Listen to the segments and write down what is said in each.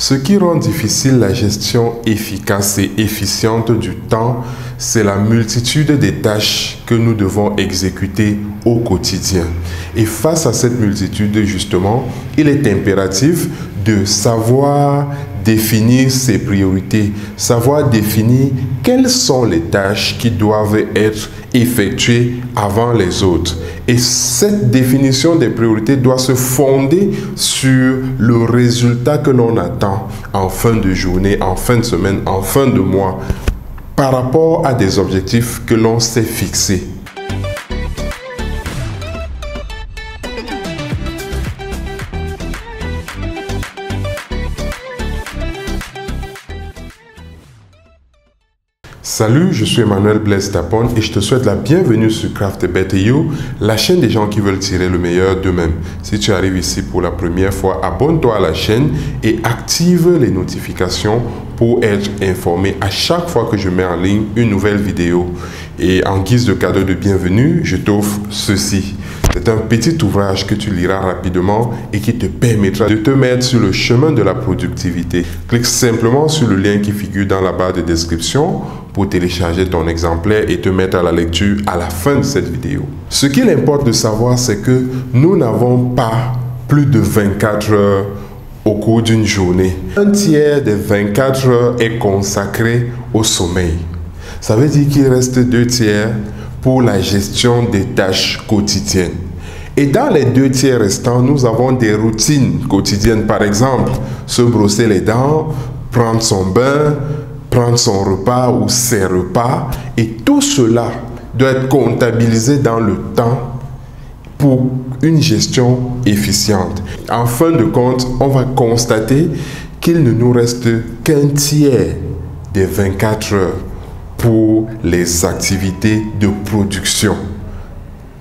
Ce qui rend difficile la gestion efficace et efficiente du temps, c'est la multitude des tâches que nous devons exécuter au quotidien. Et face à cette multitude, justement, il est impératif de savoir définir ses priorités, savoir définir quelles sont les tâches qui doivent être effectuées avant les autres. Et cette définition des priorités doit se fonder sur le résultat que l'on attend en fin de journée, en fin de semaine, en fin de mois, par rapport à des objectifs que l'on s'est fixés. Salut, je suis Emmanuel Blaise Tapon et je te souhaite la bienvenue sur Craft Better You, la chaîne des gens qui veulent tirer le meilleur d'eux-mêmes. Si tu arrives ici pour la première fois, abonne-toi à la chaîne et active les notifications pour être informé à chaque fois que je mets en ligne une nouvelle vidéo. Et en guise de cadeau de bienvenue, je t'offre ceci. C'est un petit ouvrage que tu liras rapidement et qui te permettra de te mettre sur le chemin de la productivité. Clique simplement sur le lien qui figure dans la barre de description pour télécharger ton exemplaire et te mettre à la lecture à la fin de cette vidéo. Ce qu'il importe de savoir, c'est que nous n'avons pas plus de 24 heures au cours d'une journée. Un tiers des 24 heures est consacré au sommeil. Ça veut dire qu'il reste 2 tiers pour la gestion des tâches quotidiennes. Et dans les 2 tiers restants, nous avons des routines quotidiennes. Par exemple, se brosser les dents, prendre son bain, prendre son repas ou ses repas. Et tout cela doit être comptabilisé dans le temps pour une gestion efficiente. En fin de compte, on va constater qu'il ne nous reste qu'un tiers des 24 heures pour les activités de production.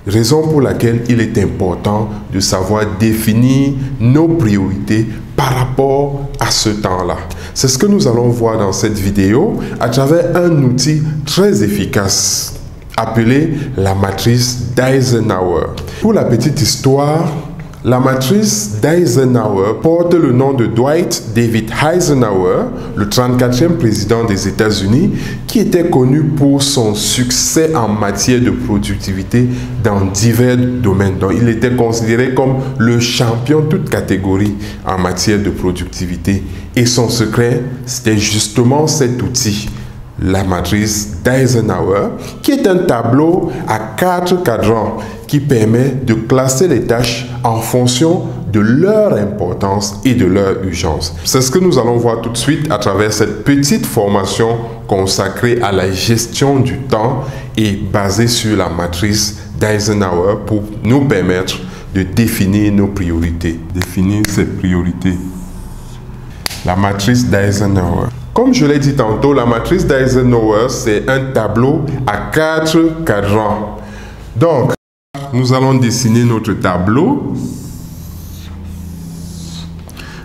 Raison pour laquelle il est important de savoir définir nos priorités par rapport à ce temps-là. C'est ce que nous allons voir dans cette vidéo à travers un outil très efficace appelé la matrice d'Eisenhower. Pour la petite histoire, la matrice d'Eisenhower porte le nom de Dwight David Eisenhower, le 34e président des États-Unis, qui était connu pour son succès en matière de productivité dans divers domaines. Donc, il était considéré comme le champion toute catégorie en matière de productivité. Et son secret, c'était justement cet outil, la matrice d'Eisenhower, qui est un tableau à 4 cadrans qui permet de classer les tâches en fonction de leur importance et de leur urgence. C'est ce que nous allons voir tout de suite à travers cette petite formation consacrée à la gestion du temps et basée sur la matrice d'Eisenhower pour nous permettre de définir nos priorités. Définir ces priorités. La matrice d'Eisenhower. Comme je l'ai dit tantôt, la matrice d'Eisenhower, c'est un tableau à 4 cadrans. Donc, nous allons dessiner notre tableau.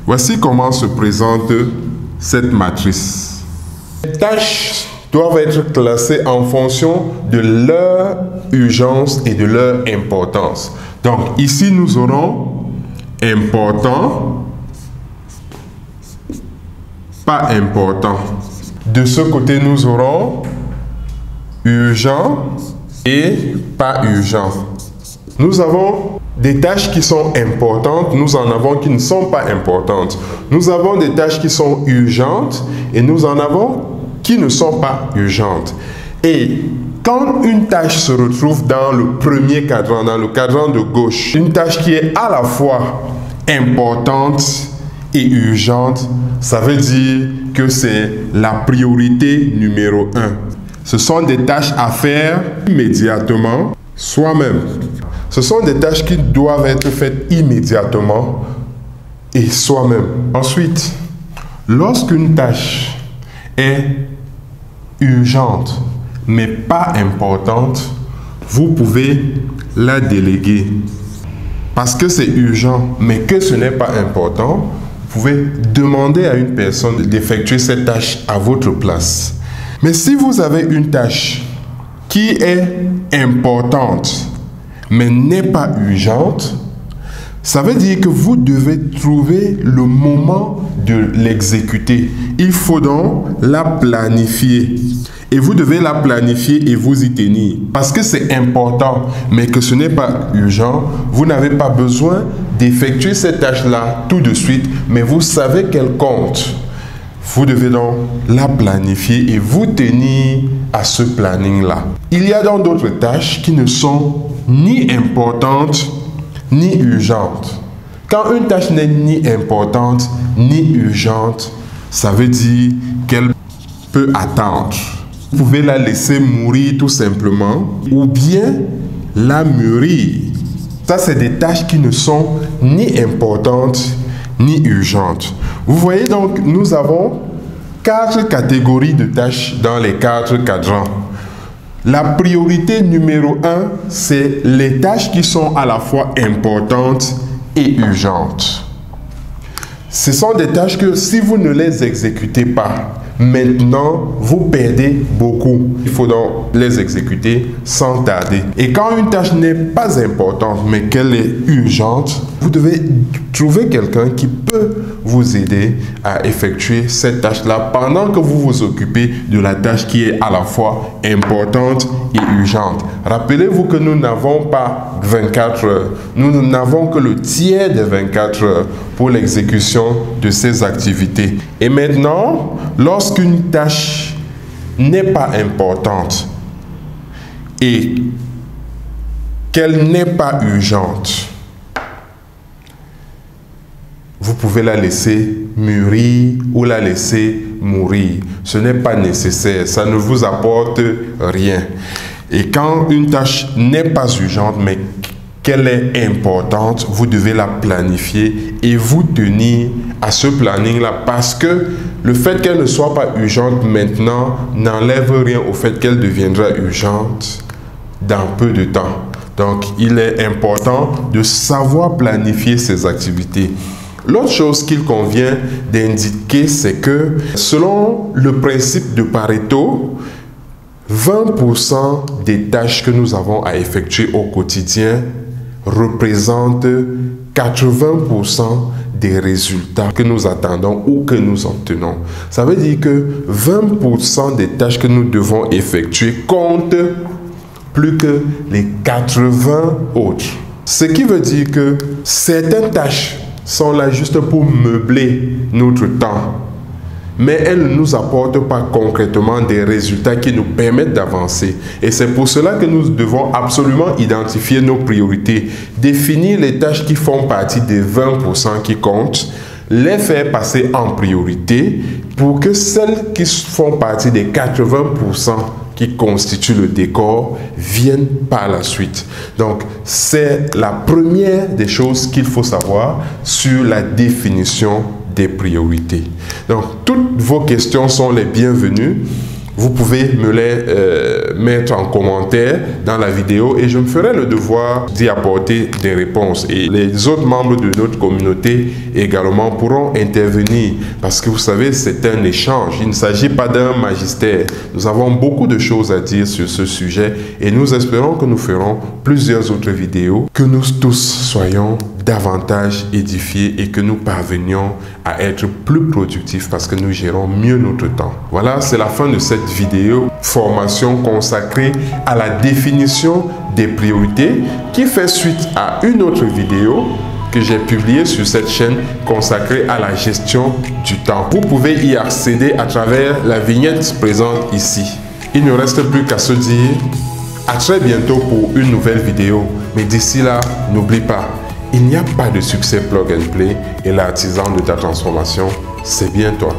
Voici comment se présente cette matrice. Les tâches doivent être classées en fonction de leur urgence et de leur importance. Donc, ici, nous aurons important, pas important. De ce côté, nous aurons urgent et pas urgent. Nous avons des tâches qui sont importantes, nous en avons qui ne sont pas importantes. Nous avons des tâches qui sont urgentes et nous en avons qui ne sont pas urgentes. Et quand une tâche se retrouve dans le premier cadran, dans le cadran de gauche, une tâche qui est à la fois importante et urgente, ça veut dire que c'est la priorité numéro 1. Ce sont des tâches à faire immédiatement, soi-même. Ce sont des tâches qui doivent être faites immédiatement et soi-même. Ensuite, lorsqu'une tâche est urgente mais pas importante, vous pouvez la déléguer. Parce que c'est urgent mais que ce n'est pas important, vous pouvez demander à une personne d'effectuer cette tâche à votre place. Mais si vous avez une tâche qui est importante mais n'est pas urgente, Ça veut dire que vous devez trouver le moment de l'exécuter. Il faut donc la planifier. Et vous devez la planifier et vous y tenir. Parce que c'est important, mais que ce n'est pas urgent. Vous n'avez pas besoin d'effectuer cette tâche-là tout de suite, mais vous savez qu'elle compte. Vous devez donc la planifier et vous tenir à ce planning-là. Il y a donc d'autres tâches qui ne sont ni importantes ni urgente. Quand une tâche n'est ni importante ni urgente, ça veut dire qu'elle peut attendre. Vous pouvez la laisser mourir tout simplement ou bien la mûrir. Ça, c'est des tâches qui ne sont ni importantes ni urgentes. Vous voyez donc, nous avons 4 catégories de tâches dans les 4 cadrans. La priorité numéro 1, c'est les tâches qui sont à la fois importantes et urgentes. Ce sont des tâches que si vous ne les exécutez pas, maintenant, vous perdez beaucoup. Il faut donc les exécuter sans tarder. Et quand une tâche n'est pas importante, mais qu'elle est urgente, vous devez trouver quelqu'un qui peut vous aider à effectuer cette tâche-là pendant que vous vous occupez de la tâche qui est à la fois importante et urgente. Rappelez-vous que nous n'avons pas 24 heures. Nous n'avons que le tiers des 24 heures pour l'exécution de ces activités. Et maintenant, lorsqu'une tâche n'est pas importante et qu'elle n'est pas urgente, vous pouvez la laisser mûrir ou la laisser mourir. Ce n'est pas nécessaire, ça ne vous apporte rien. Et quand une tâche n'est pas urgente, mais qu'elle est importante, vous devez la planifier et vous tenir à ce planning-là parce que le fait qu'elle ne soit pas urgente maintenant n'enlève rien au fait qu'elle deviendra urgente dans peu de temps. Donc, il est important de savoir planifier ses activités. L'autre chose qu'il convient d'indiquer, c'est que selon le principe de Pareto, 20% des tâches que nous avons à effectuer au quotidien représentent 80% des résultats que nous attendons ou que nous obtenons. Ça veut dire que 20% des tâches que nous devons effectuer comptent plus que les 80 autres. Ce qui veut dire que certaines tâches sont là juste pour meubler notre temps, mais elles ne nous apportent pas concrètement des résultats qui nous permettent d'avancer. Et c'est pour cela que nous devons absolument identifier nos priorités, définir les tâches qui font partie des 20% qui comptent, les faire passer en priorité pour que celles qui font partie des 80% qui constituent le décor viennent par la suite. Donc, c'est la première des choses qu'il faut savoir sur la définition des priorités. Donc, toutes vos questions sont les bienvenues. Vous pouvez me les mettre en commentaire dans la vidéo et je me ferai le devoir d'y apporter des réponses. Et les autres membres de notre communauté également pourront intervenir parce que vous savez, c'est un échange. Il ne s'agit pas d'un magistère. Nous avons beaucoup de choses à dire sur ce sujet et nous espérons que nous ferons plusieurs autres vidéos, que nous tous soyons davantage édifiés et que nous parvenions à être plus productifs parce que nous gérons mieux notre temps. Voilà, c'est la fin de cette vidéo formation consacrée à la définition des priorités qui fait suite à une autre vidéo que j'ai publiée sur cette chaîne consacrée à la gestion du temps. Vous pouvez y accéder à travers la vignette présente ici. Il ne reste plus qu'à se dire à très bientôt pour une nouvelle vidéo. Mais d'ici là, n'oublie pas, il n'y a pas de succès plug and play et l'artisan de ta transformation, c'est bien toi.